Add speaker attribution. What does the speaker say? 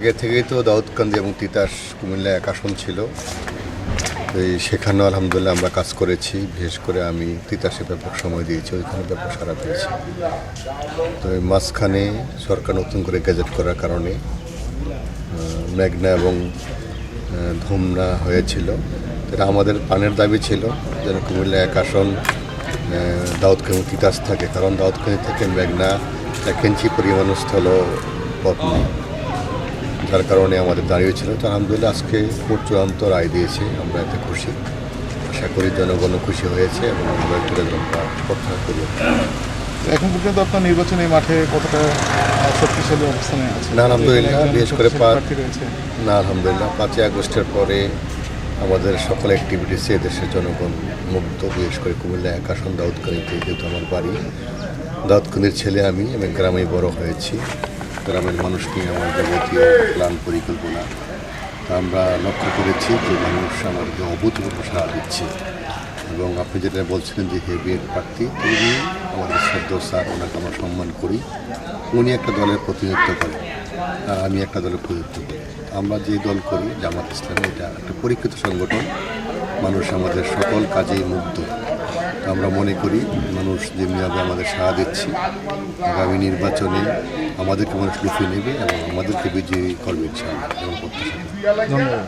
Speaker 1: আগে থেকেই তো দাউদকান্দি এবং তিতাস কুমিল্লা এক আসন ছিল। সেখানেও আলহামদুলিল্লাহ আমরা কাজ করেছি। বিশেষ করে আমি তিতাসে ব্যাপক সময় দিয়েছি, ওইখানে ব্যাপক সাড়া পেয়েছি। তো এই মাঝখানে সরকার নতুন করে গ্যাজেট করার কারণে মেঘনা এবং ধুমনা হয়েছিল। এটা আমাদের প্রাণের দাবি ছিল যেন কুমিল্লা এক আসন দাউদকান্দি এবং তিতাস থাকে, কারণ দাউদকান্দি থেকে মেঘনা 1 ইঞ্চি পরিমাণ স্থল পথ নেই, যার কারণে আমাদের দাঁড়িয়েছিল। তো আলহামদুলিল্লাহ আজকে কোর্ট চূড়ান্ত রায় দিয়েছে, আমরা এতে খুশি। আশা করি জনগণও খুশি হয়েছে এবং আমরা প্রত্যাশা করি।
Speaker 2: এখন পর্যন্ত আপনার নির্বাচনী মাঠে কতটা শক্তিশালী অবস্থানে আছে?
Speaker 1: না আলহামদুলিল্লাহ, বিশেষ করে
Speaker 2: রয়েছে।
Speaker 1: না আলহামদুলিল্লাহ 5ই আগস্টের পরে আমাদের সকল অ্যাক্টিভিটিসে দেশের জনগণ মুগ্ধ। বিশেষ করে কুমিল্লা এক আসন দাউদকান্দিতে, যেহেতু আমার বাড়ি দাউদকান্দির ছেলে, আমি গ্রামেই বড় হয়েছি। গ্রামের মানুষ নিয়ে আমার যাবতীয় প্ল্যান পরিকল্পনা আমরা লক্ষ্য করেছি যে মানুষ আমাদেরকে অভূতপূর্ব সাড়া দিচ্ছে। এবং আপনি যেটা বলছিলেন যে হেভিয়ের প্রার্থী, তিনি আমাদের শ্রদ্ধ স্যার, ওনাকে আমরা সম্মান করি। উনি একটা দলের প্রতিনিধিত্ব করেন আর আমি একটা দলের প্রতিনিধিত্ব করি। আমরা যে দল করি জামাত ইসলামী, এটা একটা পরীক্ষিত সংগঠন। মানুষ আমাদের সকল কাজেই মুগ্ধ। আমরা মনে করি মানুষ যেমনিভাবে আমাদের সাড়া দিচ্ছে, আগামী নির্বাচনে আমাদেরকে মানুষ লুফিয়ে নেবে এবং আমাদেরকে বিজয়ী করবে ইনশাআল্লাহ এবং প্রত্যাশা করি।
Speaker 2: ধন্যবাদ।